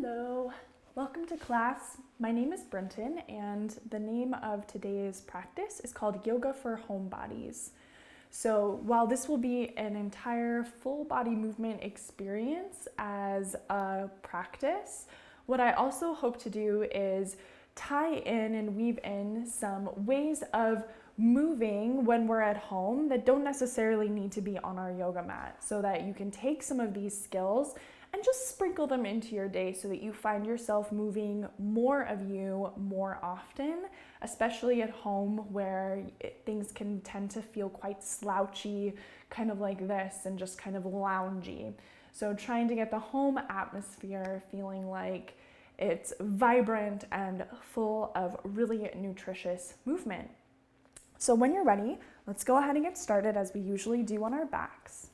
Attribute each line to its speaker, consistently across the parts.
Speaker 1: Hello, welcome to class. My name is Brenton and the name of today's practice is called Yoga for Homebodies. So while this will be an entire full body movement experience as a practice, what I also hope to do is tie in and weave in some ways of moving when we're at home that don't necessarily need to be on our yoga mat, so that you can take some of these skills and just sprinkle them into your day so that you find yourself moving more of you more often, especially at home where things can tend to feel quite slouchy, kind of like this, and just kind of loungy. So trying to get the home atmosphere feeling like it's vibrant and full of really nutritious movement. So when you're ready, let's go ahead and get started as we usually do on our backs.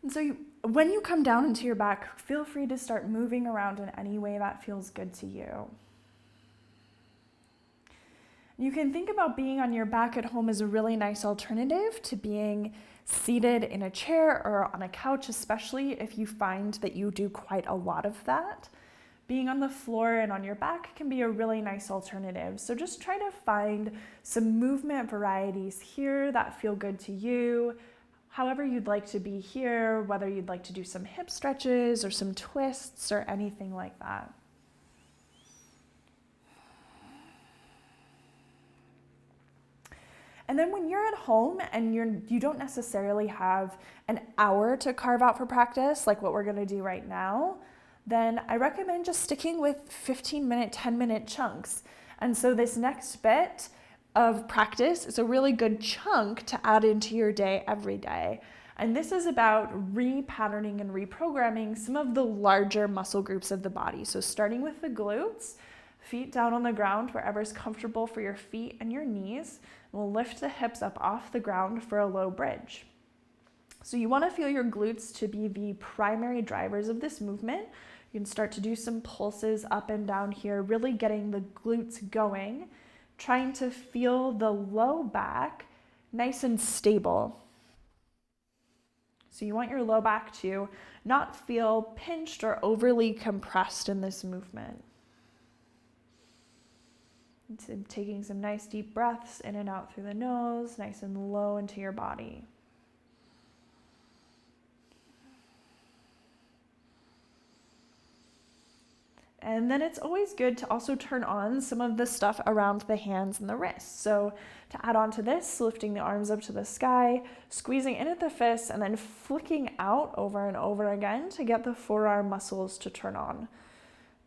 Speaker 1: And so when you come down into your back, feel free to start moving around in any way that feels good to you. You can think about being on your back at home as a really nice alternative to being seated in a chair or on a couch, especially if you find that you do quite a lot of that. Being on the floor and on your back can be a really nice alternative. So just try to find some movement varieties here that feel good to you. However you'd like to be here, whether you'd like to do some hip stretches or some twists or anything like that. And then when you're at home and you don't necessarily have an hour to carve out for practice, like what we're gonna do right now, then I recommend just sticking with 15-minute, 10-minute chunks. And so this next bit of practice is a really good chunk to add into your day every day. And this is about repatterning and reprogramming some of the larger muscle groups of the body. So starting with the glutes, feet down on the ground, wherever's comfortable for your feet and your knees. We'll lift the hips up off the ground for a low bridge. So you want to feel your glutes to be the primary drivers of this movement. You can start to do some pulses up and down here, really getting the glutes going, trying to feel the low back nice and stable. So you want your low back to not feel pinched or overly compressed in this movement. So taking some nice deep breaths in and out through the nose, nice and low into your body. And then it's always good to also turn on some of the stuff around the hands and the wrists. So to add on to this, lifting the arms up to the sky, squeezing in at the fists, and then flicking out over and over again to get the forearm muscles to turn on.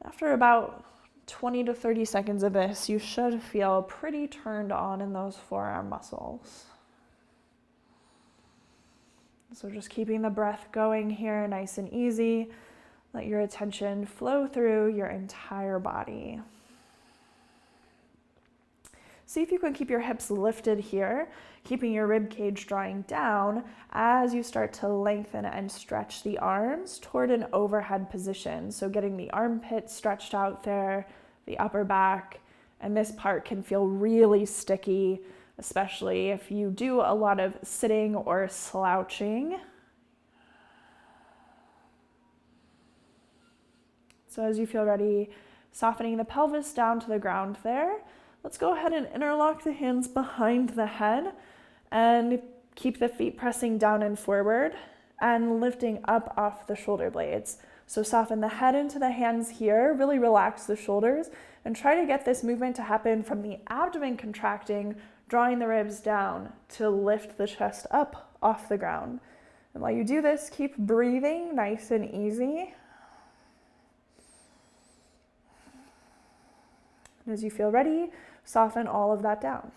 Speaker 1: After about 20 to 30 seconds of this, you should feel pretty turned on in those forearm muscles. So just keeping the breath going here, nice and easy. Let your attention flow through your entire body. See if you can keep your hips lifted here, keeping your rib cage drawing down as you start to lengthen and stretch the arms toward an overhead position. So getting the armpit stretched out there, the upper back, and this part can feel really sticky, especially if you do a lot of sitting or slouching. So as you feel ready, softening the pelvis down to the ground there, let's go ahead and interlock the hands behind the head and keep the feet pressing down and forward and lifting up off the shoulder blades. So soften the head into the hands here, really relax the shoulders, and try to get this movement to happen from the abdomen contracting, drawing the ribs down to lift the chest up off the ground. And while you do this, keep breathing nice and easy. And as you feel ready, soften all of that down.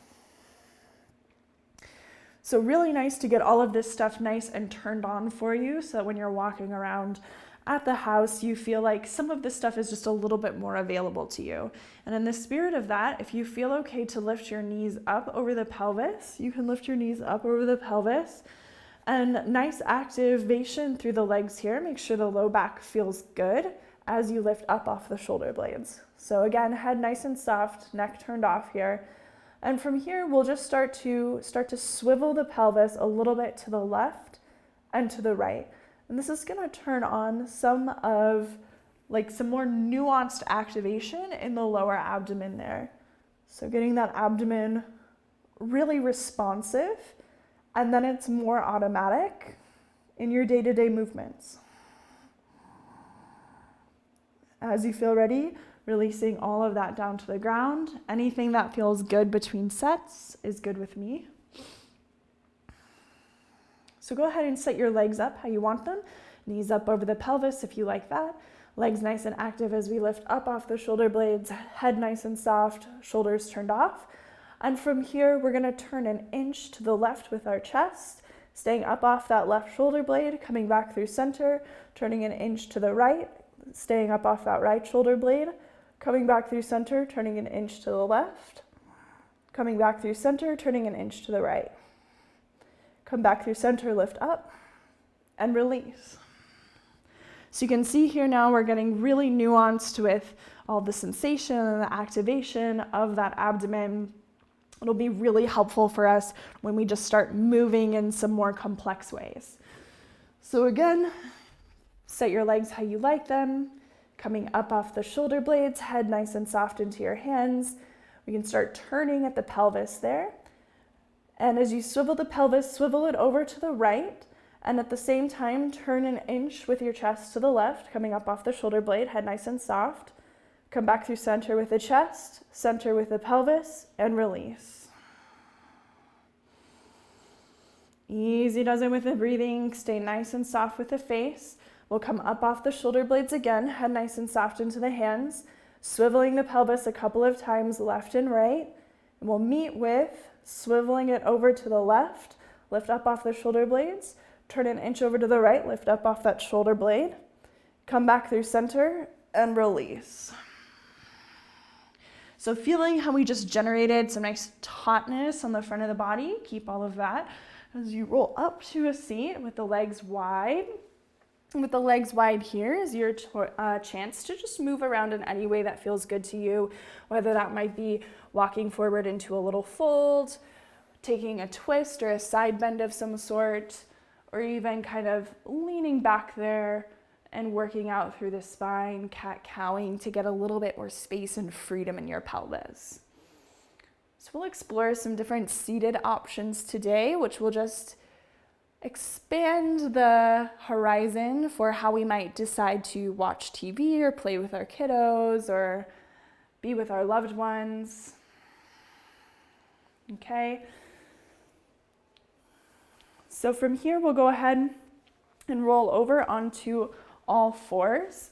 Speaker 1: So really nice to get all of this stuff nice and turned on for you so that when you're walking around at the house, you feel like some of this stuff is just a little bit more available to you. And in the spirit of that, if you feel okay to lift your knees up over the pelvis, you can lift your knees up over the pelvis. And nice activation through the legs here. Make sure the low back feels good as you lift up off the shoulder blades. So again, head nice and soft, neck turned off here. And from here, we'll just start to swivel the pelvis a little bit to the left and to the right. And this is going to turn on some more nuanced activation in the lower abdomen there. So getting that abdomen really responsive, and then it's more automatic in your day-to-day movements. As you feel ready, releasing all of that down to the ground. Anything that feels good between sets is good with me. So go ahead and set your legs up how you want them. Knees up over the pelvis if you like that. Legs nice and active as we lift up off the shoulder blades, head nice and soft, shoulders turned off. And from here, we're gonna turn an inch to the left with our chest, staying up off that left shoulder blade, coming back through center, turning an inch to the right, staying up off that right shoulder blade, coming back through center, turning an inch to the left, coming back through center, turning an inch to the right. Come back through center, lift up, and release. So you can see here now we're getting really nuanced with all the sensation and the activation of that abdomen. It'll be really helpful for us when we just start moving in some more complex ways. So again, set your legs how you like them, coming up off the shoulder blades, head nice and soft into your hands. We can start turning at the pelvis there. And as you swivel the pelvis, swivel it over to the right, and at the same time, turn an inch with your chest to the left, coming up off the shoulder blade, head nice and soft. Come back through center with the chest, center with the pelvis, and release. Easy does it with the breathing. Stay nice and soft with the face. We'll come up off the shoulder blades again, head nice and soft into the hands, swiveling the pelvis a couple of times left and right. And we'll meet with swiveling it over to the left, lift up off the shoulder blades, turn an inch over to the right, lift up off that shoulder blade, come back through center, and release. So feeling how we just generated some nice tautness on the front of the body, keep all of that as you roll up to a seat with the legs wide. With the legs wide here is your chance to just move around in any way that feels good to you, whether that might be walking forward into a little fold, taking a twist or a side bend of some sort, or even kind of leaning back there and working out through the spine, cat-cowing to get a little bit more space and freedom in your pelvis. So we'll explore some different seated options today, which will just expand the horizon for how we might decide to watch TV or play with our kiddos or be with our loved ones. Okay. So from here, we'll go ahead and roll over onto all fours.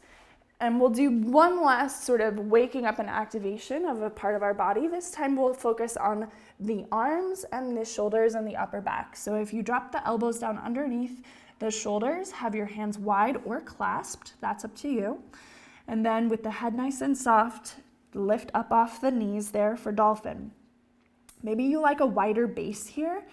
Speaker 1: And we'll do one last sort of waking up and activation of a part of our body. This time we'll focus on the arms and the shoulders and the upper back. So if you drop the elbows down underneath the shoulders, have your hands wide or clasped, that's up to you. And then with the head nice and soft, lift up off the knees there for dolphin. Maybe you like a wider base here.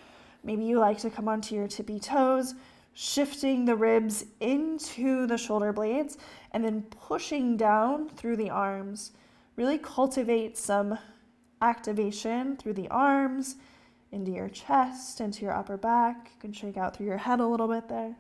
Speaker 1: Maybe you like to come onto your tippy toes, shifting the ribs into the shoulder blades and then pushing down through the arms. Really cultivate some activation through the arms, into your chest, into your upper back. You can shake out through your head a little bit there.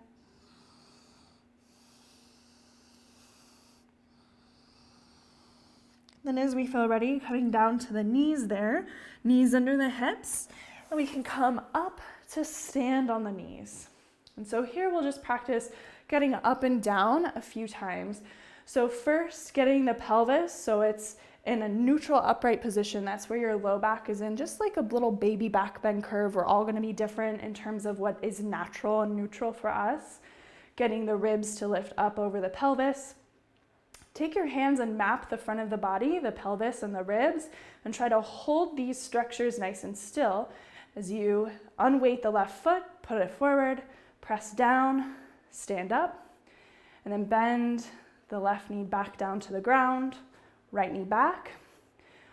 Speaker 1: Then as we feel ready, coming down to the knees there, knees under the hips, and we can come up to stand on the knees. And so here we'll just practice getting up and down a few times. So first, getting the pelvis so it's in a neutral upright position. That's where your low back is in, just like a little baby back bend curve. We're all going to be different in terms of what is natural and neutral for us. Getting the ribs to lift up over the pelvis. Take your hands and map the front of the body, the pelvis and the ribs, and try to hold these structures nice and still as you unweight the left foot, put it forward, press down, stand up, and then bend the left knee back down to the ground, right knee back.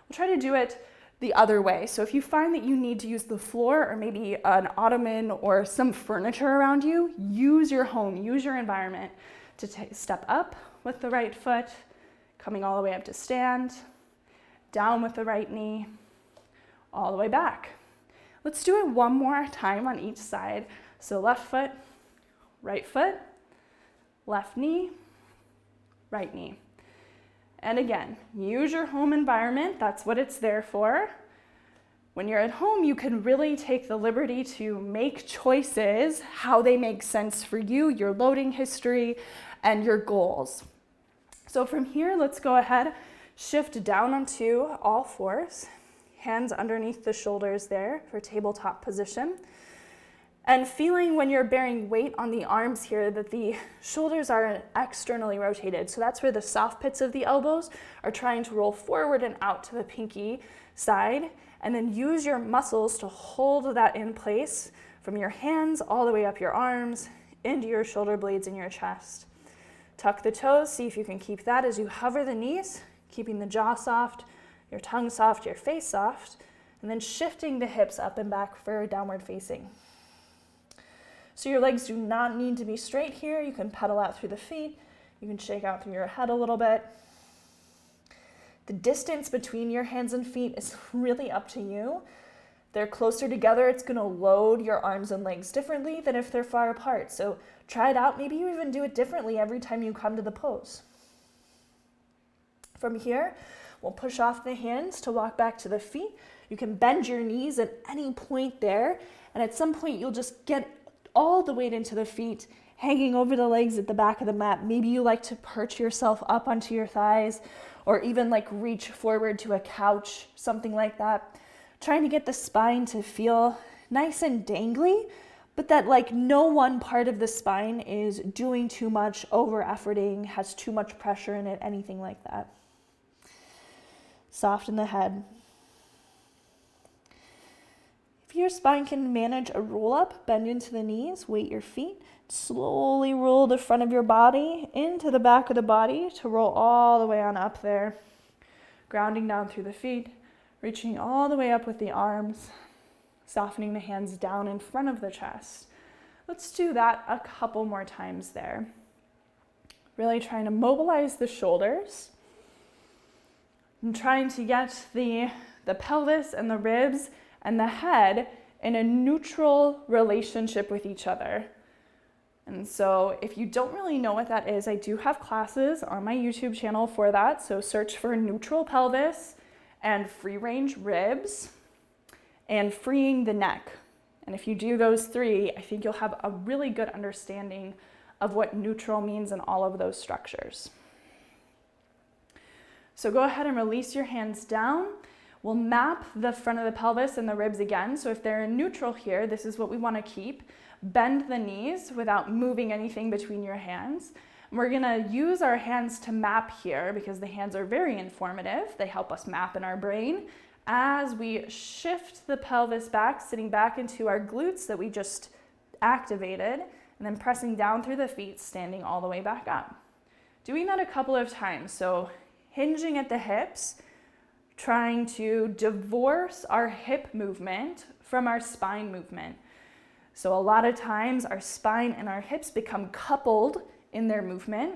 Speaker 1: We'll try to do it the other way. So if you find that you need to use the floor or maybe an ottoman or some furniture around you, use your home, use your environment to step up with the right foot, coming all the way up to stand, down with the right knee, all the way back. Let's do it one more time on each side. So left foot, right foot, left knee, right knee. And again, use your home environment. That's what it's there for. When you're at home, you can really take the liberty to make choices, how they make sense for you, your loading history, and your goals. So from here, let's go ahead, shift down onto all fours, hands underneath the shoulders there for tabletop position. And feeling when you're bearing weight on the arms here that the shoulders are externally rotated. So that's where the soft pits of the elbows are trying to roll forward and out to the pinky side. And then use your muscles to hold that in place from your hands all the way up your arms, into your shoulder blades and your chest. Tuck the toes, see if you can keep that as you hover the knees, keeping the jaw soft, your tongue soft, your face soft, and then shifting the hips up and back for downward facing. So your legs do not need to be straight here. You can pedal out through the feet. You can shake out through your head a little bit. The distance between your hands and feet is really up to you. They're closer together, it's gonna load your arms and legs differently than if they're far apart. So try it out. Maybe you even do it differently every time you come to the pose. From here, we'll push off the hands to walk back to the feet. You can bend your knees at any point there, and at some point you'll just get all the weight into the feet, hanging over the legs at the back of the mat. Maybe you like to perch yourself up onto your thighs, or even like reach forward to a couch, something like that. Trying to get the spine to feel nice and dangly, but that like no one part of the spine is doing too much, over-efforting, has too much pressure in it, anything like that. Soften the head. If your spine can manage a roll up, bend into the knees, weight your feet, slowly roll the front of your body into the back of the body to roll all the way on up there. Grounding down through the feet, reaching all the way up with the arms, softening the hands down in front of the chest. Let's do that a couple more times there. Really trying to mobilize the shoulders and trying to get the pelvis and the ribs and the head in a neutral relationship with each other. And so if you don't really know what that is, I do have classes on my YouTube channel for that. So search for neutral pelvis and free range ribs and freeing the neck. And if you do those three, I think you'll have a really good understanding of what neutral means in all of those structures. So go ahead and release your hands down. We'll map the front of the pelvis and the ribs again. So if they're in neutral here, this is what we want to keep. Bend the knees without moving anything between your hands. And we're gonna use our hands to map here because the hands are very informative. They help us map in our brain as we shift the pelvis back, sitting back into our glutes that we just activated, and then pressing down through the feet, standing all the way back up. Doing that a couple of times. So hinging at the hips, trying to divorce our hip movement from our spine movement. So a lot of times our spine and our hips become coupled in their movement.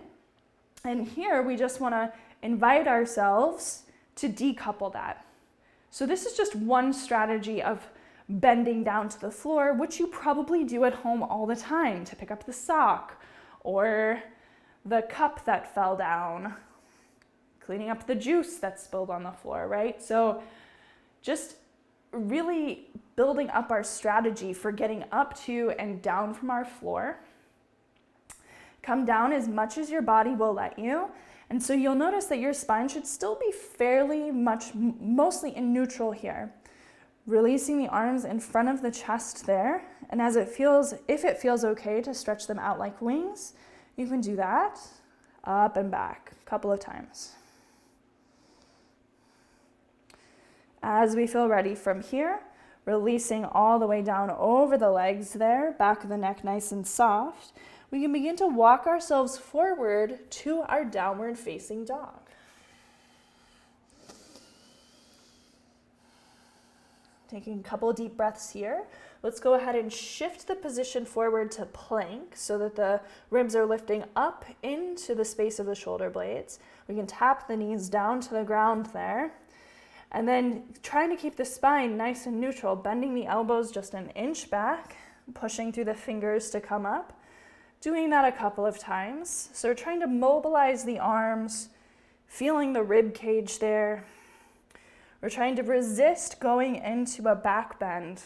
Speaker 1: And here we just want to invite ourselves to decouple that. So this is just one strategy of bending down to the floor, which you probably do at home all the time to pick up the sock or the cup that fell down, cleaning up the juice that spilled on the floor, right? So just really building up our strategy for getting up to and down from our floor. Come down as much as your body will let you. And so you'll notice that your spine should still be mostly in neutral here. Releasing the arms in front of the chest there. And if it feels okay to stretch them out like wings, you can do that. Up and back a couple of times. As we feel ready from here, releasing all the way down over the legs there, back of the neck nice and soft, we can begin to walk ourselves forward to our downward facing dog. Taking a couple of deep breaths here. Let's go ahead and shift the position forward to plank so that the ribs are lifting up into the space of the shoulder blades. We can tap the knees down to the ground there. And then trying to keep the spine nice and neutral, bending the elbows just an inch back, pushing through the fingers to come up, Doing that a couple of times. So we're trying to mobilize the arms, feeling the rib cage there. We're trying to resist going into a back bend,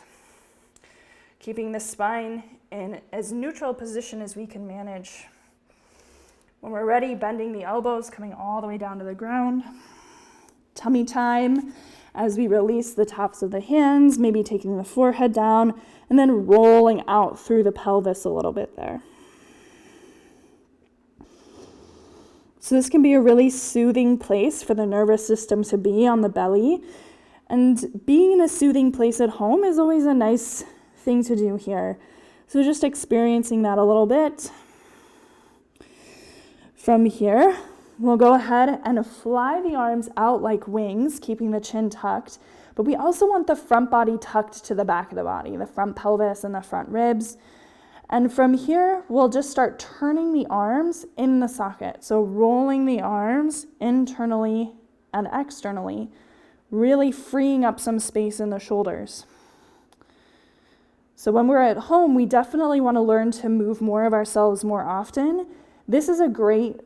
Speaker 1: keeping the spine in as neutral position as we can manage. When we're ready, bending the elbows, coming all the way down to the ground. Tummy time as we release the tops of the hands, maybe taking the forehead down, and then rolling out through the pelvis a little bit there. So this can be a really soothing place for the nervous system to be on the belly. And being in a soothing place at home is always a nice thing to do here. So just experiencing that a little bit. From here, we'll go ahead and fly the arms out like wings, keeping the chin tucked. But we also want the front body tucked to the back of the body, the front pelvis and the front ribs. And from here, we'll just start turning the arms in the socket. So rolling the arms internally and externally, really freeing up some space in the shoulders. So when we're at home, we definitely want to learn to move more of ourselves more often. This is a great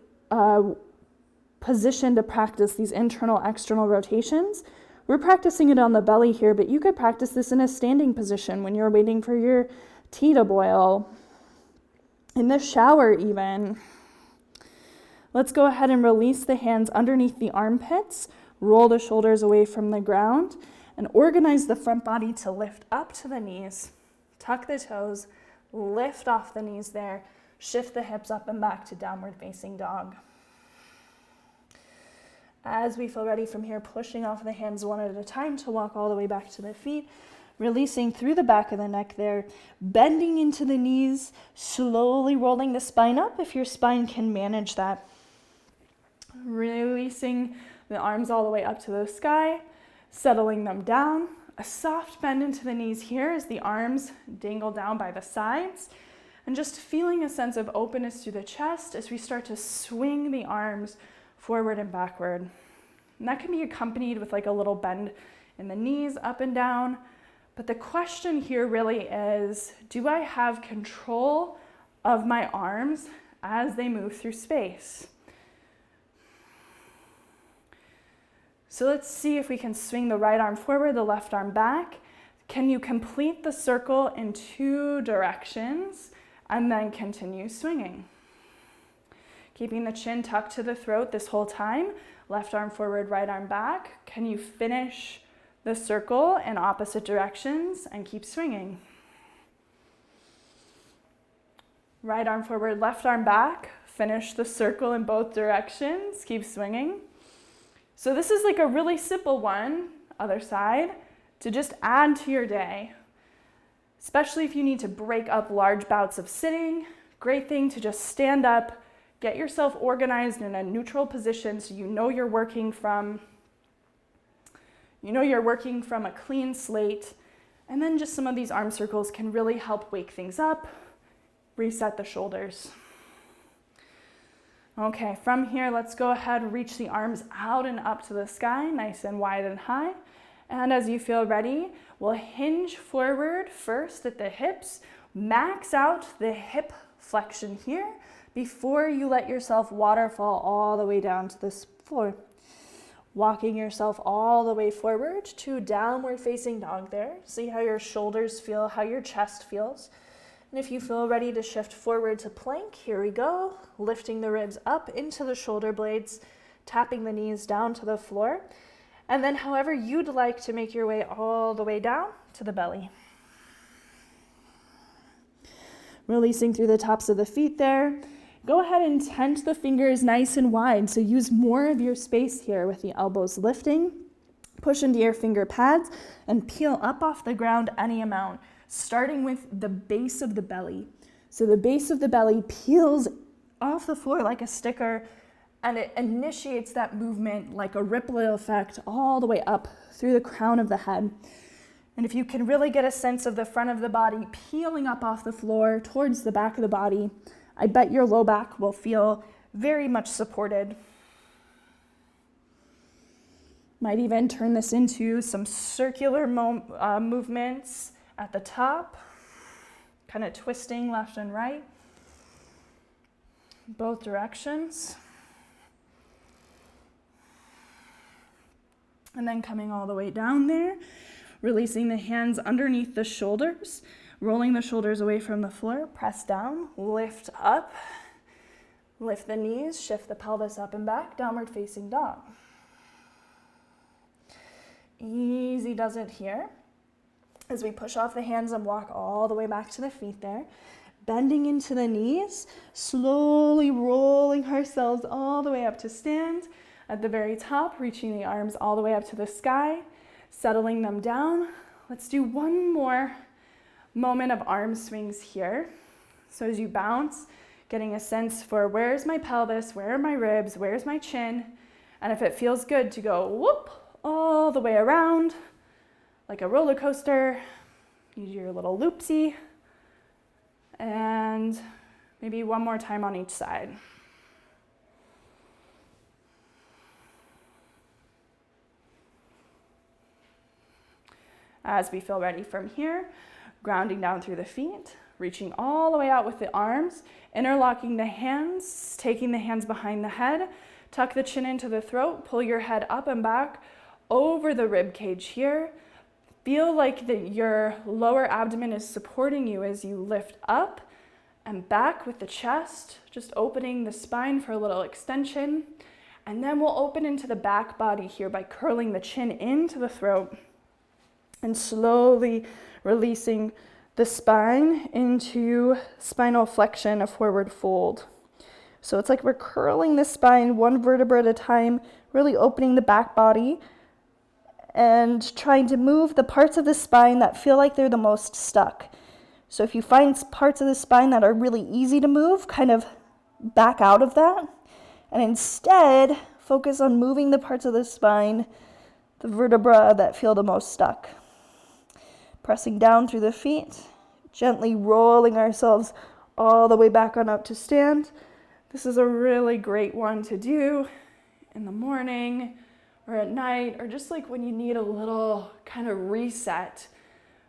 Speaker 1: position to practice these internal, external rotations. We're practicing it on the belly here, but you could practice this in a standing position when you're waiting for your tea to boil, in the shower even. Let's go ahead and release the hands underneath the armpits, roll the shoulders away from the ground, and organize the front body to lift up to the knees. Tuck the toes, lift off the knees there, shift the hips up and back to downward facing dog. As we feel ready from here, pushing off the hands one at a time to walk all the way back to the feet. Releasing through the back of the neck there, bending into the knees, slowly rolling the spine up if your spine can manage that. Releasing the arms all the way up to the sky, settling them down. A soft bend into the knees here as the arms dangle down by the sides, and just feeling a sense of openness through the chest as we start to swing the arms forward and backward. And that can be accompanied with like a little bend in the knees up and down. But the question here really is, do I have control of my arms as they move through space? So let's see if we can swing the right arm forward, the left arm back. Can you complete the circle in 2 directions and then continue swinging? Keeping the chin tucked to the throat this whole time. Left arm forward, right arm back. Can you finish the circle in opposite directions and keep swinging? Right arm forward, left arm back. Finish the circle in both directions. Keep swinging. So this is like a really simple one, other side, to just add to your day. Especially if you need to break up large bouts of sitting. Great thing to just stand up, get yourself organized in a neutral position so you know you're working from a clean slate. And then just some of these arm circles can really help wake things up, reset the shoulders. Okay, from here, let's go ahead, reach the arms out and up to the sky, nice and wide and high. And as you feel ready, we'll hinge forward first at the hips, max out the hip flexion here before you let yourself waterfall all the way down to this floor. Walking yourself all the way forward to downward facing dog there. See how your shoulders feel, how your chest feels. And if you feel ready to shift forward to plank, here we go. Lifting the ribs up into the shoulder blades, tapping the knees down to the floor. And then however you'd like to make your way all the way down to the belly. Releasing through the tops of the feet there. Go ahead and tent the fingers nice and wide. So use more of your space here with the elbows lifting. Push into your finger pads and peel up off the ground any amount, starting with the base of the belly. So the base of the belly peels off the floor like a sticker, and it initiates that movement like a ripple effect all the way up through the crown of the head. And if you can really get a sense of the front of the body peeling up off the floor towards the back of the body, I bet your low back will feel very much supported. Might even turn this into some circular movements at the top, kind of twisting left and right. both directions. And then coming all the way down there, releasing the hands underneath the shoulders, rolling the shoulders away from the floor, press down, lift up, lift the knees, shift the pelvis up and back, downward facing dog. Easy does it here. As we push off the hands and walk all the way back to the feet there, bending into the knees, slowly rolling ourselves all the way up to stand. At the very top, reaching the arms all the way up to the sky, settling them down. Let's do one more moment of arm swings here. So as you bounce, getting a sense for where's my pelvis, where are my ribs, where's my chin, and if it feels good to go whoop all the way around like a roller coaster, you do your little loopsie, and maybe one more time on each side. As we feel ready from here, grounding down through the feet, reaching all the way out with the arms, interlocking the hands, taking the hands behind the head, tuck the chin into the throat, pull your head up and back over the rib cage here. Feel like your lower abdomen is supporting you as you lift up and back with the chest, just opening the spine for a little extension. And then we'll open into the back body here by curling the chin into the throat and slowly releasing the spine into spinal flexion, a forward fold. So it's like we're curling the spine one vertebra at a time, really opening the back body and trying to move the parts of the spine that feel like they're the most stuck. So if you find parts of the spine that are really easy to move, kind of back out of that, and instead focus on moving the parts of the spine, the vertebra that feel the most stuck. Pressing down through the feet, gently rolling ourselves all the way back on up to stand. This is a really great one to do in the morning or at night, or just like when you need a little kind of reset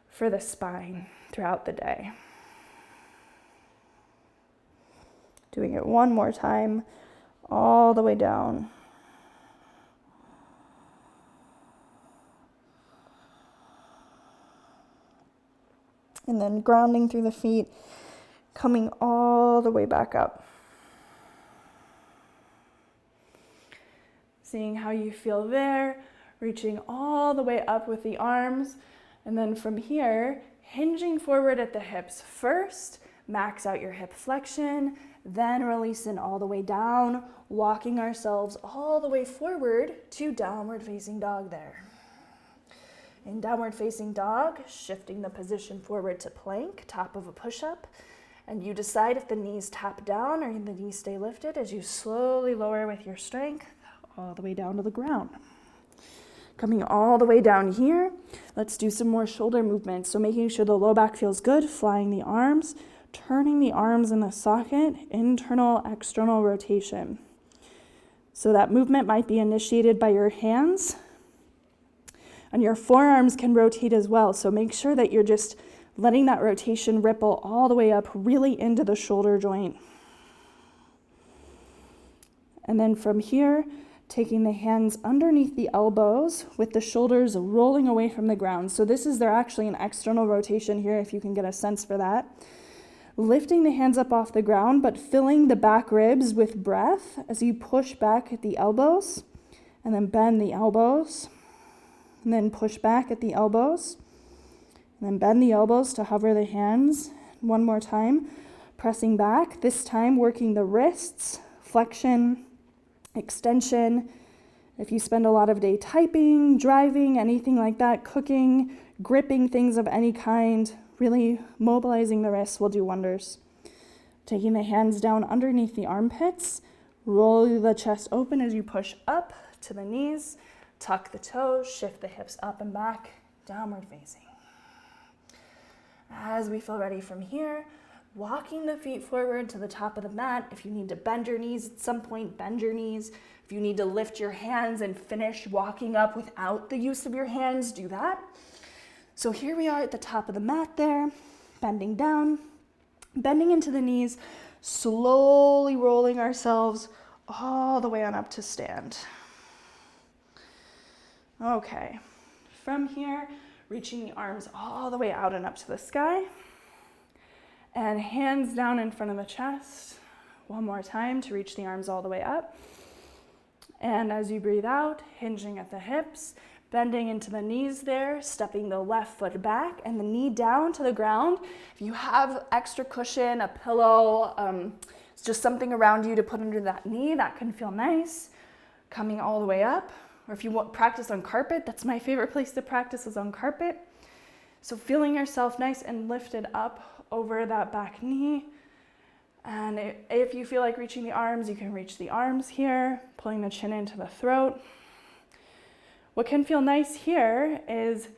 Speaker 1: for the spine throughout the day. Doing it one more time, all the way down. And then grounding through the feet, coming all the way back up. Seeing how you feel there, reaching all the way up with the arms, and then from here, hinging forward at the hips first, max out your hip flexion, then releasing all the way down, walking ourselves all the way forward to downward facing dog there. In downward facing dog, shifting the position forward to plank, top of a push-up, and you decide if the knees tap down or the knees stay lifted as you slowly lower with your strength all the way down to the ground. Coming all the way down here, let's do some more shoulder movements. So making sure the low back feels good, flying the arms, turning the arms in the socket, internal, external rotation. So that movement might be initiated by your hands, and your forearms can rotate as well. So make sure that you're just letting that rotation ripple all the way up, really into the shoulder joint. And then from here, taking the hands underneath the elbows with the shoulders rolling away from the ground. So they're actually an external rotation here, if you can get a sense for that. Lifting the hands up off the ground, but filling the back ribs with breath as you push back at the elbows, and then bend the elbows, and then push back at the elbows, and then bend the elbows to hover the hands. One more time, pressing back, this time working the wrists, flexion, extension. If you spend a lot of day typing, driving, anything like that, cooking, gripping things of any kind, really mobilizing the wrists will do wonders. Taking the hands down underneath the armpits, roll the chest open as you push up to the knees, tuck the toes, shift the hips up and back, downward facing. As we feel ready from here, walking the feet forward to the top of the mat. If you need to bend your knees at some point, bend your knees. If you need to lift your hands and finish walking up without the use of your hands, do that. So here we are at the top of the mat there, bending down, bending into the knees, slowly rolling ourselves all the way on up to stand. Okay, from here, reaching the arms all the way out and up to the sky, and hands down in front of the chest. One more time to reach the arms all the way up. And as you breathe out, hinging at the hips, bending into the knees there, stepping the left foot back and the knee down to the ground. If you have extra cushion, a pillow, it's just something around you to put under that knee, that can feel nice. Coming all the way up. Or if you want practice on carpet, that's my favorite place to practice, is on carpet. So feeling yourself nice and lifted up over that back knee. And if you feel like reaching the arms, you can reach the arms here, pulling the chin into the throat. What can feel nice here is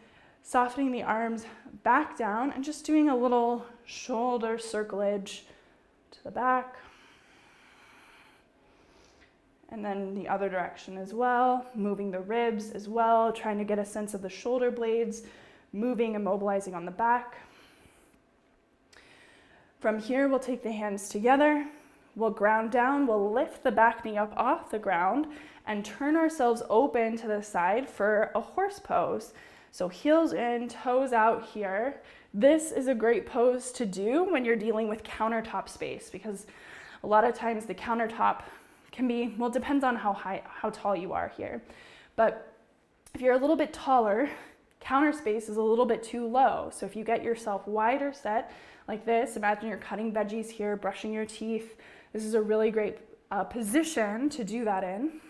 Speaker 1: softening the arms back down and just doing a little shoulder circlage to the back. And then the other direction as well, moving the ribs as well, trying to get a sense of the shoulder blades, moving and mobilizing on the back. From here, we'll take the hands together, we'll ground down, we'll lift the back knee up off the ground and turn ourselves open to the side for a horse pose. So heels in, toes out here. This is a great pose to do when you're dealing with countertop space, because a lot of times the countertop can be, well, it depends on how tall you are here. But if you're a little bit taller, counter space is a little bit too low. So if you get yourself wider set like this, imagine you're cutting veggies here, brushing your teeth. This is a really great position to do that in.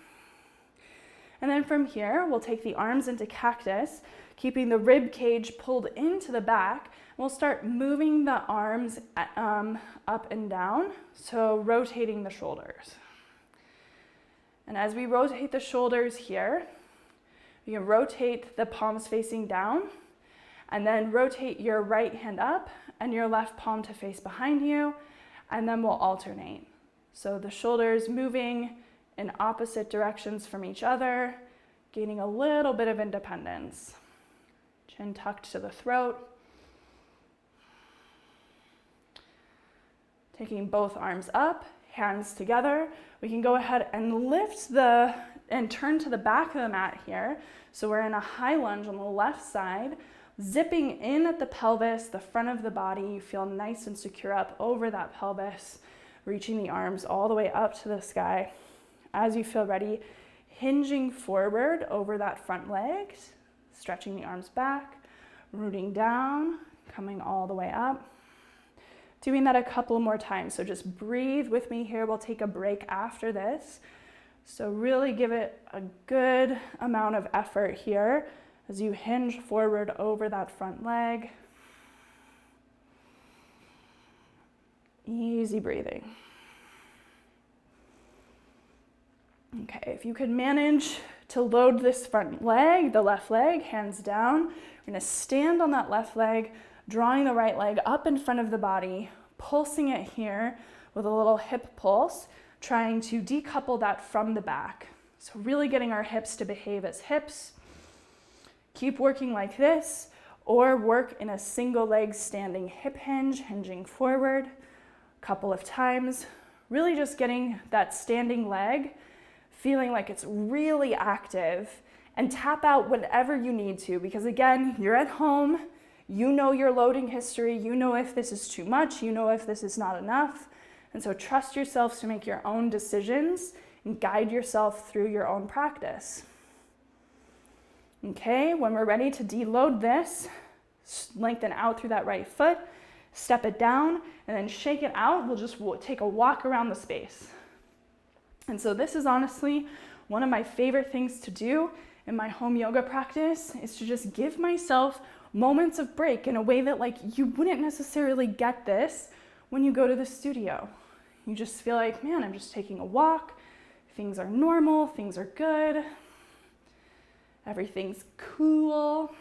Speaker 1: And then from here, we'll take the arms into cactus, keeping the rib cage pulled into the back. We'll start moving the arms up and down, so rotating the shoulders. And as we rotate the shoulders here, you can rotate the palms facing down, and then rotate your right hand up and your left palm to face behind you, and then we'll alternate. So the shoulders moving in opposite directions from each other, gaining a little bit of independence. Chin tucked to the throat. Taking both arms up, hands together. We can go ahead and lift and turn to the back of the mat here. So we're in a high lunge on the left side, zipping in at the pelvis, the front of the body. You feel nice and secure up over that pelvis, reaching the arms all the way up to the sky. As you feel ready, hinging forward over that front leg, stretching the arms back, rooting down, coming all the way up. Doing that a couple more times, so just breathe with me here. We'll take a break after this. So really give it a good amount of effort here as you hinge forward over that front leg. Easy breathing. Okay, if you could manage to load this front leg, the left leg, hands down, we're gonna stand on that left leg, drawing the right leg up in front of the body, pulsing it here with a little hip pulse, trying to decouple that from the back. So really getting our hips to behave as hips. Keep working like this, or work in a single leg standing hip hinge, hinging forward a couple of times. Really just getting that standing leg, feeling like it's really active, and tap out whenever you need to, because again, you're at home, you know your loading history, you know if this is too much, you know if this is not enough, and so trust yourself to make your own decisions and guide yourself through your own practice. Okay, when we're ready to deload this, lengthen out through that right foot, step it down, and then shake it out. We'll take a walk around the space. And so this is honestly one of my favorite things to do in my home yoga practice, is to just give myself moments of break in a way that like you wouldn't necessarily get this when you go to the studio. You just feel like, man, I'm just taking a walk. Things are normal, things are good. Everything's cool.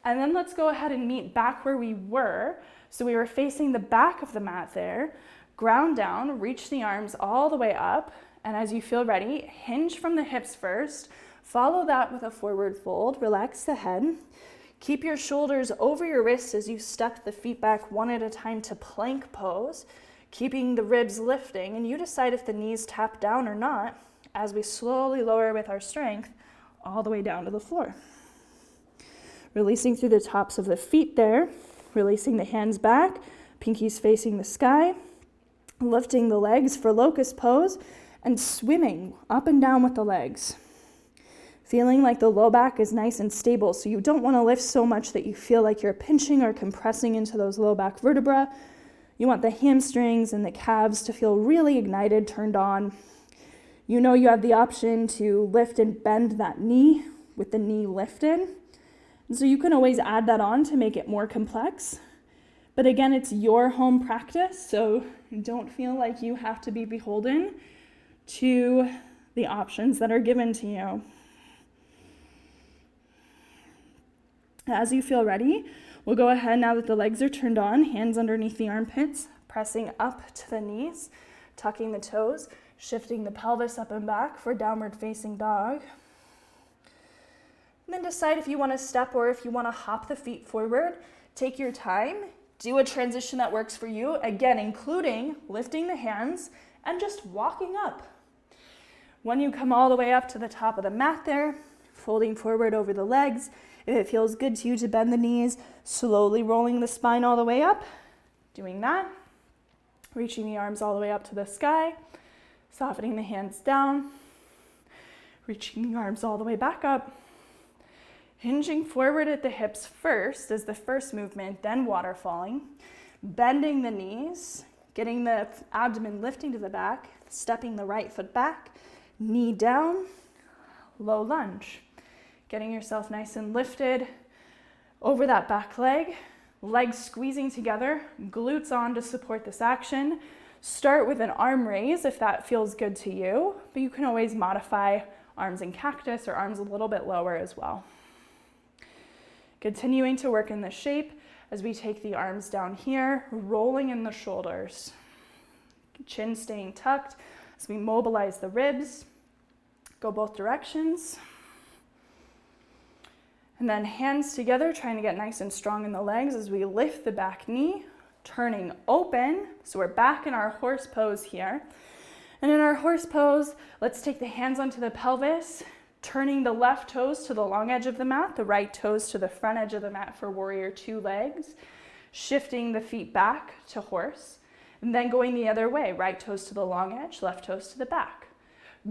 Speaker 1: And then let's go ahead and meet back where we were. So we were facing the back of the mat there. Ground down, reach the arms all the way up. And as you feel ready, hinge from the hips first. Follow that with a forward fold. Relax the head. Keep your shoulders over your wrists as you step the feet back one at a time to plank pose, keeping the ribs lifting, and you decide if the knees tap down or not as we slowly lower with our strength all the way down to the floor. Releasing through the tops of the feet there, releasing the hands back, pinkies facing the sky, lifting the legs for locust pose, and swimming up and down with the legs. Feeling like the low back is nice and stable, so you don't want to lift so much that you feel like you're pinching or compressing into those low back vertebrae. You want the hamstrings and the calves to feel really ignited, turned on. You know you have the option to lift and bend that knee with the knee lifted. And so you can always add that on to make it more complex. But again, it's your home practice, so don't feel like you have to be beholden to the options that are given to you. As you feel ready, we'll go ahead now that the legs are turned on, hands underneath the armpits, pressing up to the knees, tucking the toes, shifting the pelvis up and back for downward facing dog. And then decide if you want to step or if you want to hop the feet forward. Take your time. Do a transition that works for you, again, including lifting the hands and just walking up. When you come all the way up to the top of the mat there, folding forward over the legs, if it feels good to you to bend the knees, slowly rolling the spine all the way up, doing that, reaching the arms all the way up to the sky, softening the hands down, reaching the arms all the way back up, hinging forward at the hips first as the first movement, then waterfalling, bending the knees, getting the abdomen lifting to the back, stepping the right foot back, knee down, low lunge. Getting yourself nice and lifted over that back leg, legs squeezing together, glutes on to support this action. Start with an arm raise if that feels good to you, but you can always modify arms in cactus or arms a little bit lower as well. Continuing to work in this shape as we take the arms down here, rolling in the shoulders. Chin staying tucked as we mobilize the ribs. Go both directions. And then hands together, trying to get nice and strong in the legs as we lift the back knee, turning open. So we're back in our horse pose here. And in our horse pose, let's take the hands onto the pelvis, turning the left toes to the long edge of the mat, the right toes to the front edge of the mat for warrior two legs, shifting the feet back to horse, and then going the other way, right toes to the long edge, left toes to the back.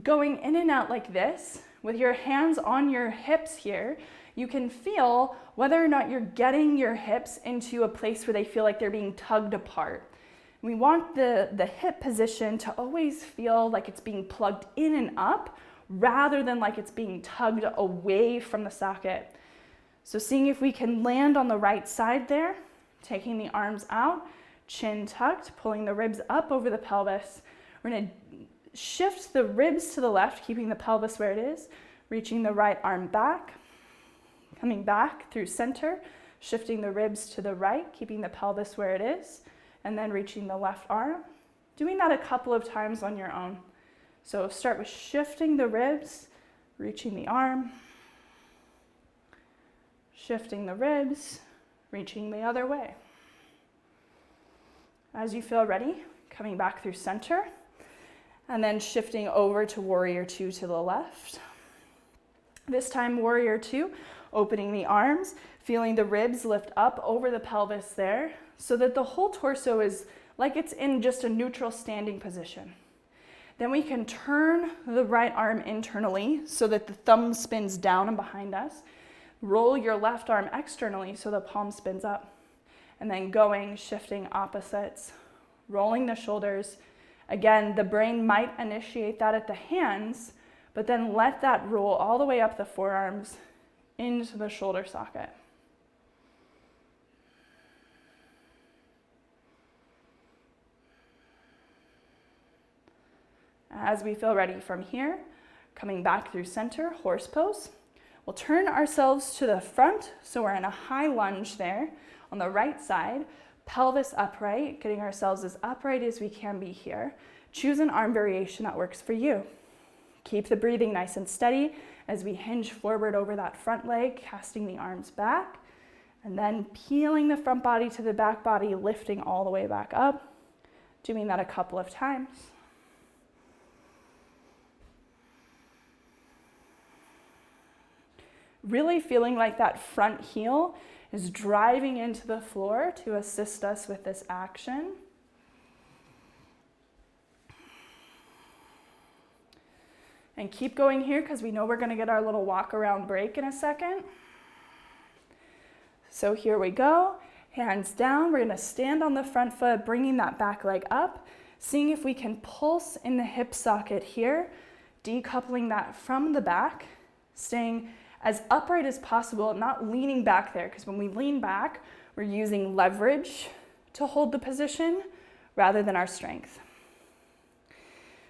Speaker 1: Going in and out like this, with your hands on your hips here, you can feel whether or not you're getting your hips into a place where they feel like they're being tugged apart. We want the hip position to always feel like it's being plugged in and up rather than like it's being tugged away from the socket. So seeing if we can land on the right side there, taking the arms out, chin tucked, pulling the ribs up over the pelvis. We're going to shift the ribs to the left, keeping the pelvis where it is, reaching the right arm back, coming back through center, shifting the ribs to the right, keeping the pelvis where it is, and then reaching the left arm. Doing that a couple of times on your own. So start with shifting the ribs, reaching the arm, shifting the ribs, reaching the other way. As you feel ready, coming back through center, and then shifting over to warrior two to the left. This time, warrior two, opening the arms, feeling the ribs lift up over the pelvis there, so that the whole torso is like it's in just a neutral standing position. Then we can turn the right arm internally so that the thumb spins down and behind us. Roll your left arm externally so the palm spins up. And then going, shifting opposites, rolling the shoulders. Again, the brain might initiate that at the hands, but then let that roll all the way up the forearms into the shoulder socket. As we feel ready from here, coming back through center, horse pose. We'll turn ourselves to the front, so we're in a high lunge there on the right side, pelvis upright, getting ourselves as upright as we can be here. Choose an arm variation that works for you. Keep the breathing nice and steady as we hinge forward over that front leg, casting the arms back, And then peeling the front body to the back body, lifting all the way back up. Doing that a couple of times. Really feeling like that front heel is driving into the floor to assist us with this action. And keep going here because we know we're going to get our little walk around break in a second. So here we go, hands down. We're going to stand on the front foot, bringing that back leg up, seeing if we can pulse in the hip socket here, decoupling that from the back, staying as upright as possible, not leaning back there, because when we lean back, we're using leverage to hold the position rather than our strength.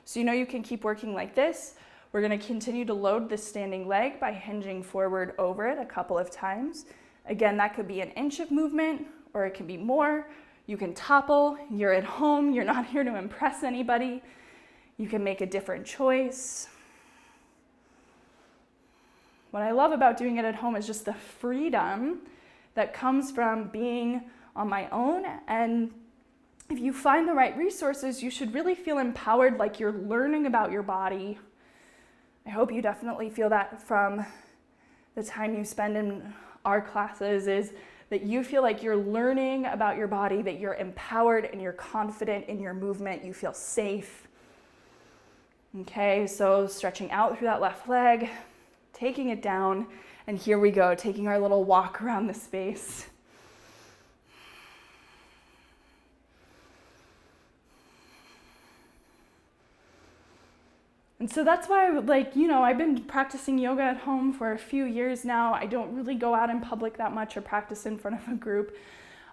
Speaker 1: So you know you can keep working like this. We're going to continue to load this standing leg by hinging forward over it a couple of times. Again, that could be an inch of movement, or it can be more. You can topple. You're at home. You're not here to impress anybody. You can make a different choice. What I love about doing it at home is just the freedom that comes from being on my own. And if you find the right resources, you should really feel empowered, like you're learning about your body. I hope you definitely feel that from the time you spend in our classes, is that you feel like you're learning about your body, that you're empowered and you're confident in your movement, you feel safe. Okay, so stretching out through that left leg, taking it down, and here we go, taking our little walk around the space. And so that's why, I've been practicing yoga at home for a few years now. I don't really go out in public that much or practice in front of a group.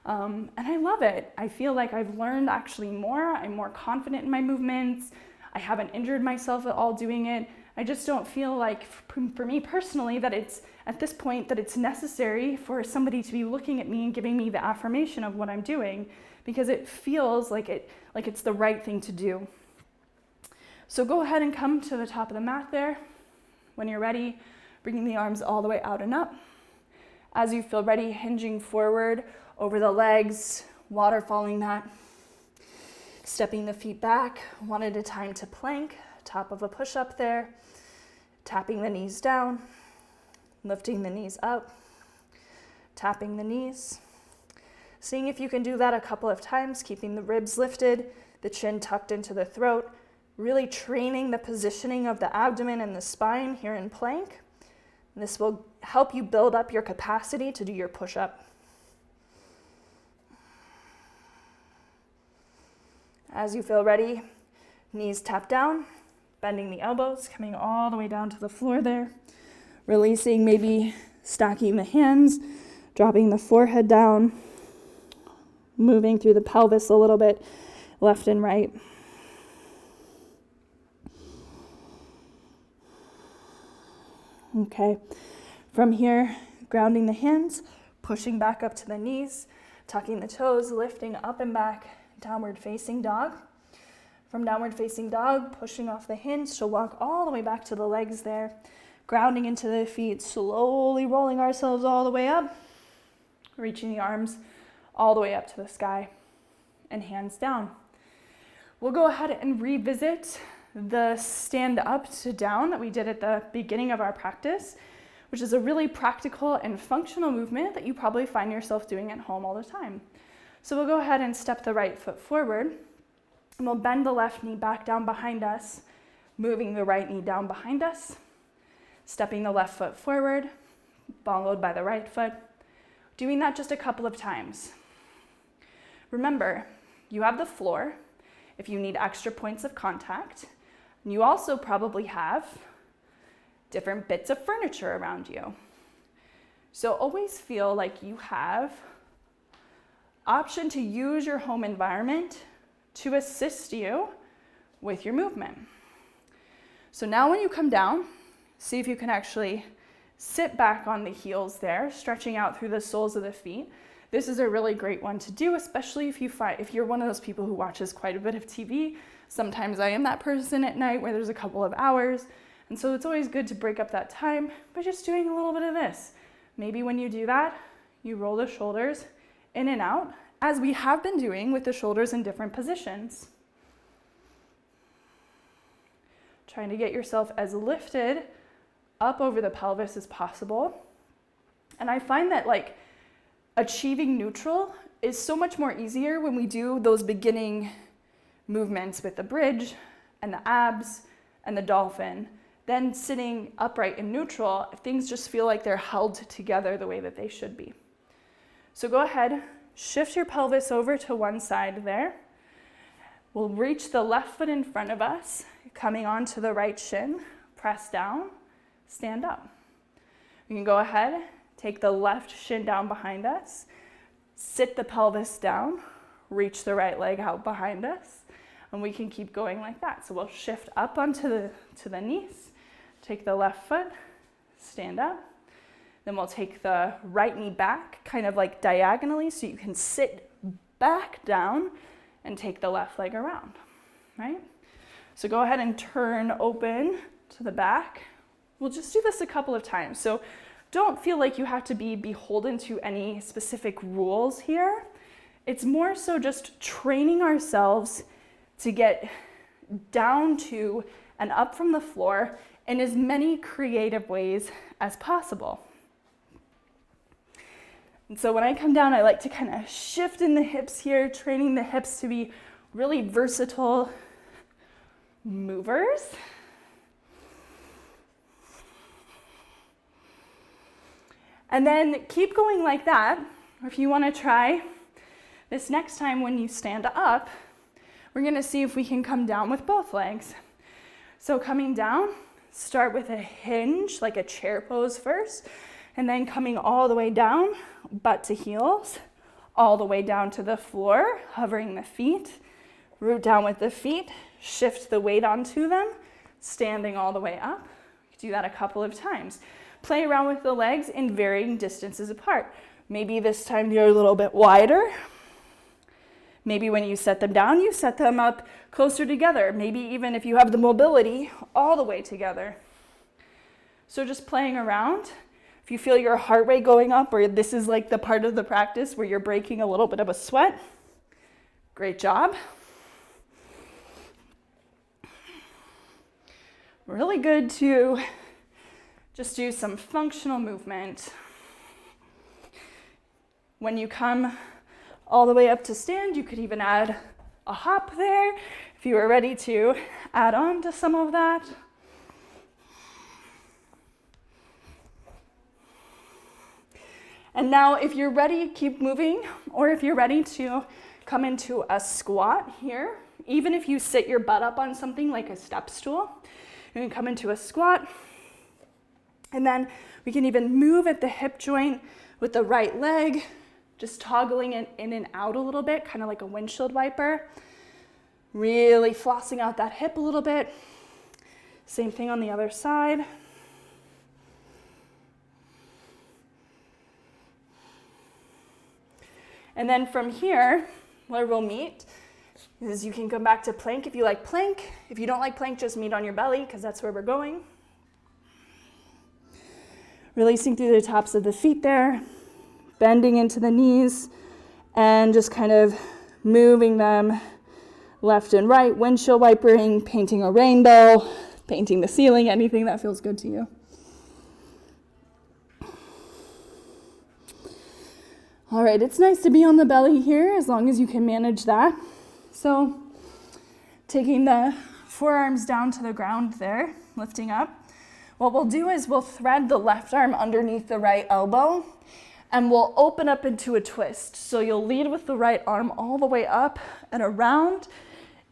Speaker 1: And I love it. I feel like I've learned actually more. I'm more confident in my movements. I haven't injured myself at all doing it. I just don't feel like, for me personally, that it's at this point that it's necessary for somebody to be looking at me and giving me the affirmation of what I'm doing, because it feels like it's the right thing to do. So go ahead and come to the top of the mat there. When you're ready, bringing the arms all the way out and up. As you feel ready, hinging forward over the legs, waterfalling that. Stepping the feet back, one at a time to plank, top of a push-up there. Tapping the knees down, lifting the knees up, tapping the knees. Seeing if you can do that a couple of times, keeping the ribs lifted, the chin tucked into the throat. Really training the positioning of the abdomen and the spine here in plank. This will help you build up your capacity to do your push-up. As you feel ready, knees tap down, bending the elbows, coming all the way down to the floor there. Releasing, maybe stacking the hands, dropping the forehead down, moving through the pelvis a little bit, left and right. Okay, from here, grounding the hands, pushing back up to the knees, tucking the toes, lifting up and back, downward facing dog. From downward facing dog, pushing off the hinge to walk all the way back to the legs there, grounding into the feet, slowly rolling ourselves all the way up, reaching the arms all the way up to the sky, and hands down. We'll go ahead and revisit the stand up to down that we did at the beginning of our practice, which is a really practical and functional movement that you probably find yourself doing at home all the time. So we'll go ahead and step the right foot forward, and we'll bend the left knee back down behind us, moving the right knee down behind us, stepping the left foot forward, followed by the right foot, doing that just a couple of times. Remember, you have the floor if you need extra points of contact. You also probably have different bits of furniture around you. So always feel like you have option to use your home environment to assist you with your movement. So now when you come down, see if you can actually sit back on the heels there, stretching out through the soles of the feet. This is a really great one to do, especially if you're one of those people who watches quite a bit of TV. Sometimes I am that person at night where there's a couple of hours, and so it's always good to break up that time by just doing a little bit of this. Maybe when you do that, you roll the shoulders in and out, as we have been doing with the shoulders in different positions. Trying to get yourself as lifted up over the pelvis as possible. And I find that like achieving neutral is so much more easier when we do those beginning movements with the bridge and the abs and the dolphin. Then sitting upright in neutral, things just feel like they're held together the way that they should be. So go ahead, shift your pelvis over to one side there. We'll reach the left foot in front of us, coming onto the right shin, press down, stand up. We can go ahead, take the left shin down behind us, sit the pelvis down, reach the right leg out behind us, and we can keep going like that. So we'll shift up onto the knees, take the left foot, stand up. Then we'll take the right knee back, kind of like diagonally, so you can sit back down and take the left leg around, right? So go ahead and turn open to the back. We'll just do this a couple of times. So don't feel like you have to be beholden to any specific rules here. It's more so just training ourselves to get down to and up from the floor in as many creative ways as possible. And so when I come down, I like to kind of shift in the hips here, training the hips to be really versatile movers. And then keep going like that. Or if you want to try this next time when you stand up, we're going to see if we can come down with both legs. So coming down, start with a hinge, like a chair pose first, and then coming all the way down, butt to heels, all the way down to the floor, hovering the feet, root down with the feet, shift the weight onto them, standing all the way up. You can do that a couple of times. Play around with the legs in varying distances apart. Maybe this time you're a little bit wider. Maybe when you set them down, you set them up closer together. Maybe even if you have the mobility, all the way together. So just playing around. If you feel your heart rate going up, or this is like the part of the practice where you're breaking a little bit of a sweat, great job. Really good to just do some functional movement. When you come all the way up to stand, you could even add a hop there if you were ready to add on to some of that. And now if you're ready, keep moving, or if you're ready to come into a squat here, even if you sit your butt up on something like a step stool, you can come into a squat, and then we can even move at the hip joint with the right leg, just toggling it in and out a little bit, kind of like a windshield wiper, really flossing out that hip a little bit. Same thing on the other side. And then from here, where we'll meet is you can come back to plank if you like plank. If you don't like plank, just meet on your belly because that's where we're going. Releasing through the tops of the feet there, bending into the knees, and just kind of moving them left and right, windshield wipering, painting a rainbow, painting the ceiling, anything that feels good to you. All right, it's nice to be on the belly here as long as you can manage that. So taking the forearms down to the ground there, lifting up. What we'll do is we'll thread the left arm underneath the right elbow and we'll open up into a twist. So you'll lead with the right arm all the way up and around.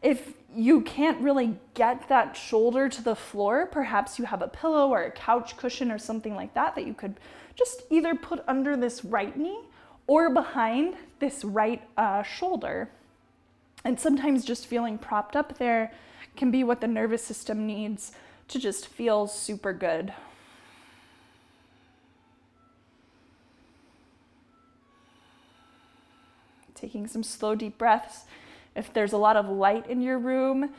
Speaker 1: If you can't really get that shoulder to the floor, perhaps you have a pillow or a couch cushion or something like that that you could just either put under this right knee or behind this right shoulder. And sometimes just feeling propped up there can be what the nervous system needs to just feel super good. Taking some slow, deep breaths. If there's a lot of light in your room,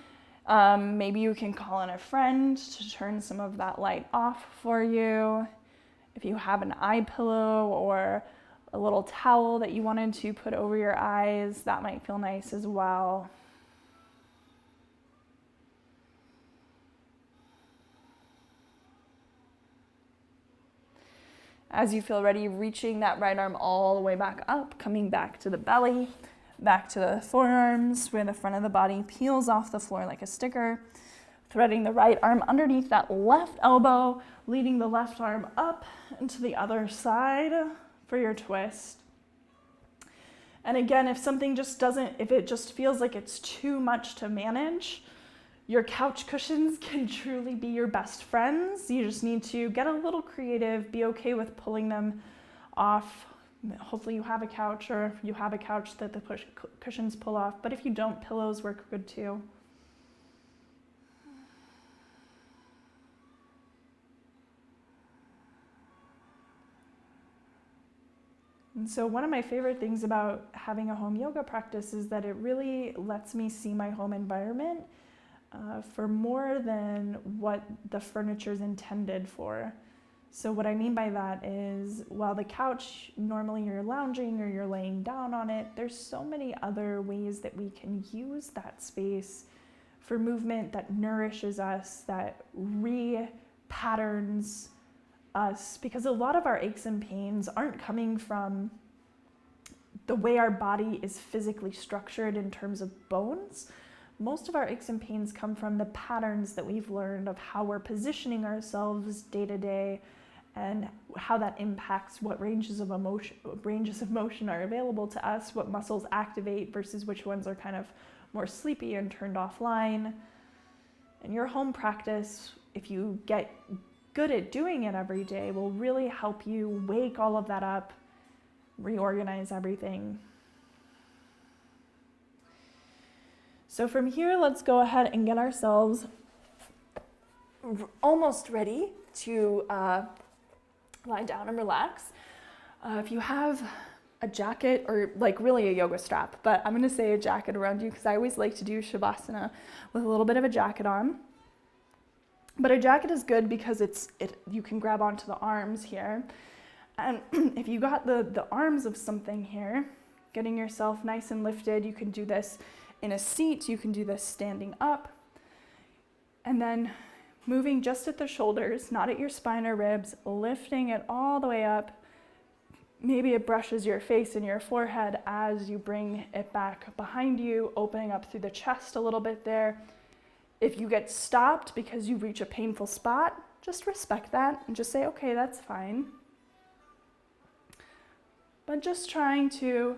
Speaker 1: maybe you can call in a friend to turn some of that light off for you. If you have an eye pillow or a little towel that you wanted to put over your eyes, that might feel nice as well. As you feel ready, reaching that right arm all the way back up, coming back to the belly, back to the forearms where the front of the body peels off the floor like a sticker. Threading the right arm underneath that left elbow, leading the left arm up into the other side for your twist. And again, if it just feels like it's too much to manage, your couch cushions can truly be your best friends. You just need to get a little creative, be okay with pulling them off. Hopefully you have a couch, or you have a couch that the cushions pull off. But if you don't, pillows work good too. And so one of my favorite things about having a home yoga practice is that it really lets me see my home environment for more than what the furniture is intended for. So what I mean by that is, while the couch, normally you're lounging or you're laying down on it, there's so many other ways that we can use that space for movement that nourishes us, that re-patterns us, because a lot of our aches and pains aren't coming from the way our body is physically structured in terms of bones. Most of our aches and pains come from the patterns that we've learned of how we're positioning ourselves day to day and how that impacts what ranges of motion are available to us, what muscles activate versus which ones are kind of more sleepy and turned offline. And your home practice, if you get good at doing it every day, will really help you wake all of that up, reorganize everything. So from here, let's go ahead and get ourselves almost ready to lie down and relax. If you have a jacket, or like really a yoga strap, but I'm gonna say a jacket around you because I always like to do Shavasana with a little bit of a jacket on. But a jacket is good because you can grab onto the arms here. And if you got the arms of something here, getting yourself nice and lifted, you can do this in a seat, you can do this standing up. And then moving just at the shoulders, not at your spine or ribs, lifting it all the way up. Maybe it brushes your face and your forehead as you bring it back behind you, opening up through the chest a little bit there. If you get stopped because you reach a painful spot, just respect that and just say, okay, that's fine. But just trying to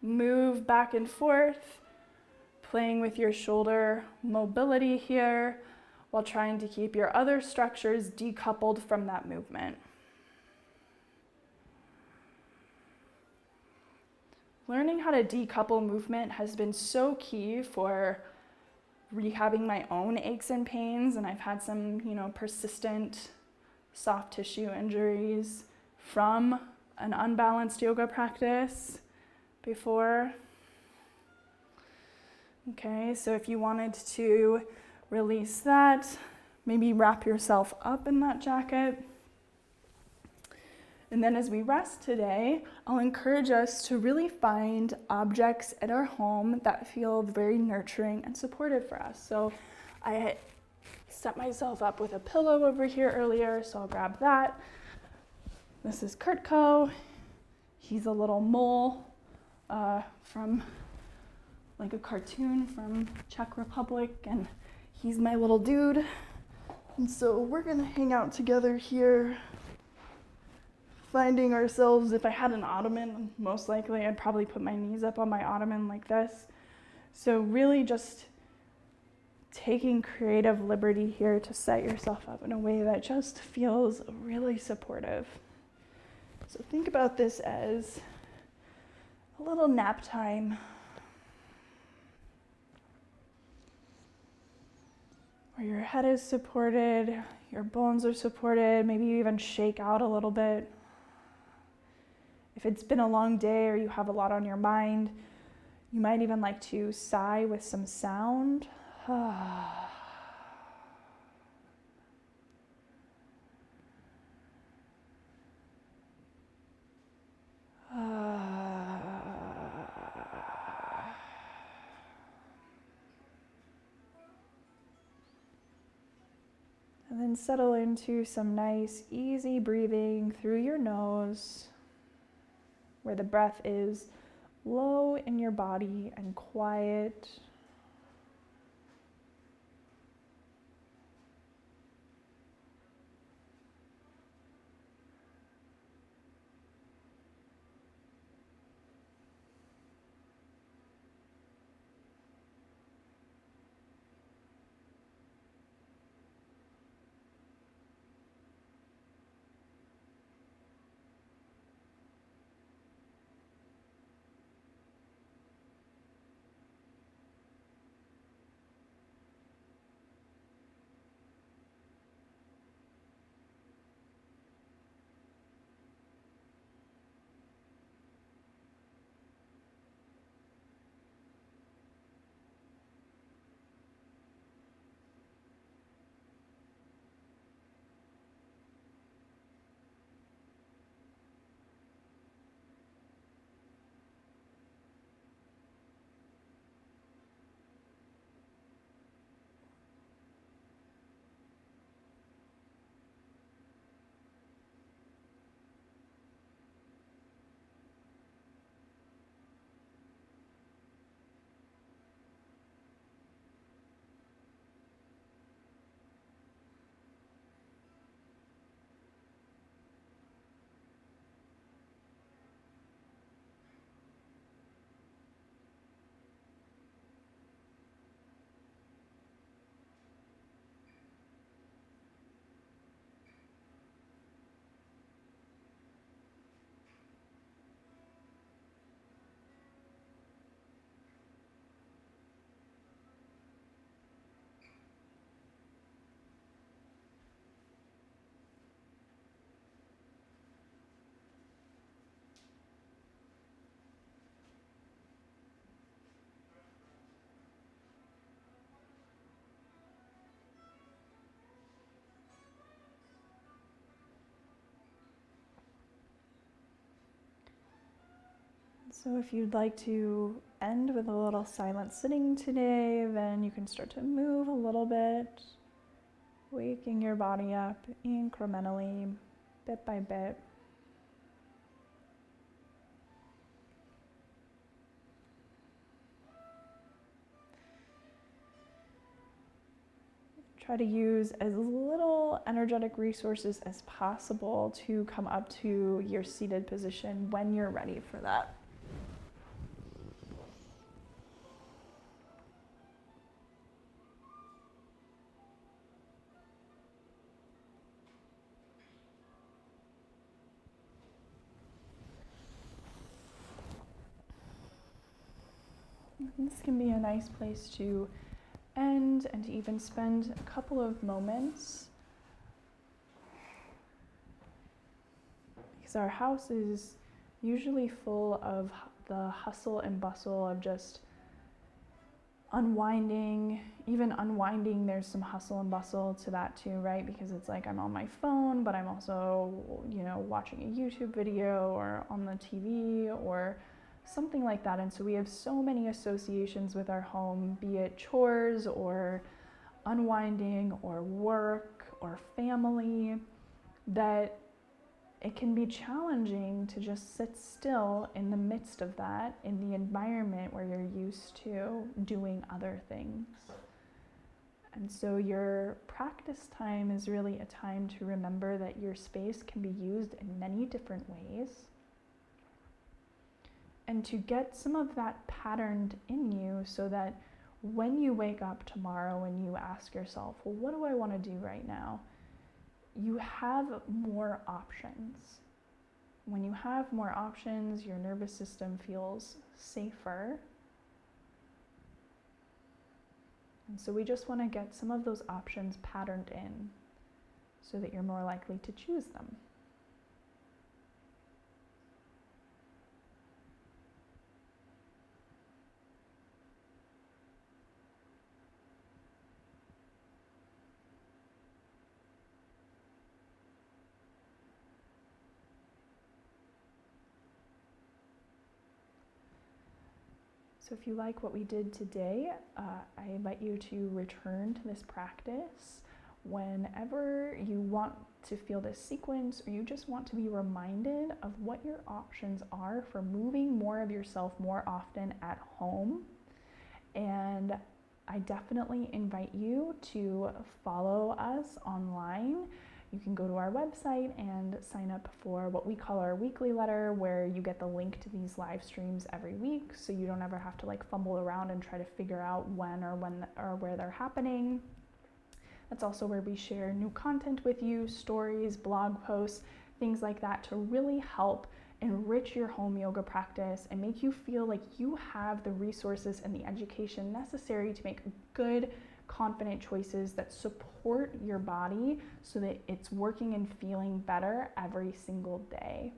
Speaker 1: move back and forth, playing with your shoulder mobility here, while trying to keep your other structures decoupled from that movement. Learning how to decouple movement has been so key for rehabbing my own aches and pains, and I've had some, persistent soft tissue injuries from an unbalanced yoga practice before. Okay, so if you wanted to release that, maybe wrap yourself up in that jacket. And then as we rest today, I'll encourage us to really find objects at our home that feel very nurturing and supportive for us. So I set myself up with a pillow over here earlier, so I'll grab that. This is Kurtko. He's a little mole from like a cartoon from Czech Republic, and he's my little dude. And so we're gonna hang out together here, finding ourselves. If I had an ottoman, most likely I'd probably put my knees up on my ottoman like this. So really just taking creative liberty here to set yourself up in a way that just feels really supportive. So think about this as a little nap time, where your head is supported, your bones are supported, maybe you even shake out a little bit. If it's been a long day or you have a lot on your mind, you might even like to sigh with some sound. And then settle into some nice, easy breathing through your nose, where the breath is low in your body and quiet. So if you'd like to end with a little silent sitting today, then you can start to move a little bit, waking your body up incrementally, bit by bit. Try to use as little energetic resources as possible to come up to your seated position when you're ready for that. This can be a nice place to end and to even spend a couple of moments, because our house is usually full of the hustle and bustle of just unwinding. Even unwinding, there's some hustle and bustle to that too, right? Because it's like I'm on my phone, but I'm also, watching a YouTube video or on the TV or something like that. And so we have so many associations with our home, be it chores or unwinding or work or family, that it can be challenging to just sit still in the midst of that, in the environment where you're used to doing other things. And so your practice time is really a time to remember that your space can be used in many different ways, and to get some of that patterned in you so that when you wake up tomorrow and you ask yourself, well, what do I want to do right now? You have more options. When you have more options, your nervous system feels safer. And so we just want to get some of those options patterned in so that you're more likely to choose them. So if you like what we did today, I invite you to return to this practice whenever you want to feel this sequence, or you just want to be reminded of what your options are for moving more of yourself more often at home. And I definitely invite you to follow us online. You can go to our website and sign up for what we call our weekly letter, where you get the link to these live streams every week, so you don't ever have to like fumble around and try to figure out when or where they're happening. That's also where we share new content with you, stories, blog posts, things like that, to really help enrich your home yoga practice and make you feel like you have the resources and the education necessary to make good, confident choices that support your body so that it's working and feeling better every single day.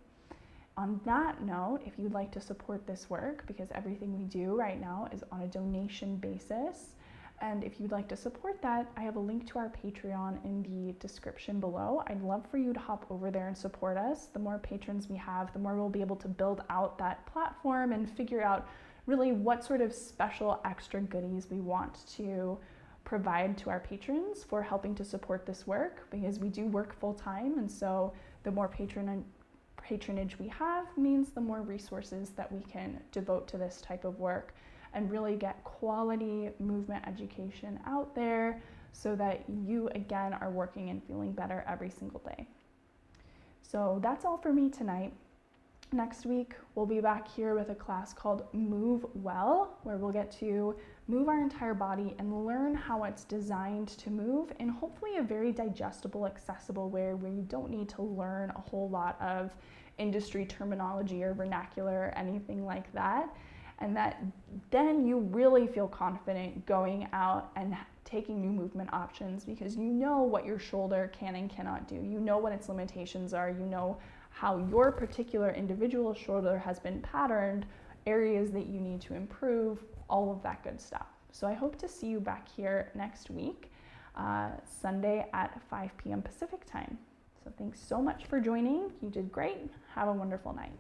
Speaker 1: On that note, if you'd like to support this work, because everything we do right now is on a donation basis, and if you'd like to support that, I have a link to our Patreon in the description below. I'd love for you to hop over there and support us. The more patrons we have, the more we'll be able to build out that platform and figure out really what sort of special extra goodies we want to provide to our patrons for helping to support this work, because we do work full time, and so the more patronage we have means the more resources that we can devote to this type of work and really get quality movement education out there so that you, again, are working and feeling better every single day. So that's all for me tonight. Next week, we'll be back here with a class called Move Well, where we'll get to move our entire body and learn how it's designed to move in hopefully a very digestible, accessible way, where you don't need to learn a whole lot of industry terminology or vernacular or anything like that. And that then you really feel confident going out and taking new movement options, because you know what your shoulder can and cannot do. You know what its limitations are. You know how your particular individual shoulder has been patterned, areas that you need to improve, all of that good stuff. So I hope to see you back here next week, Sunday at 5 p.m. Pacific time. So thanks so much for joining. You did great. Have a wonderful night.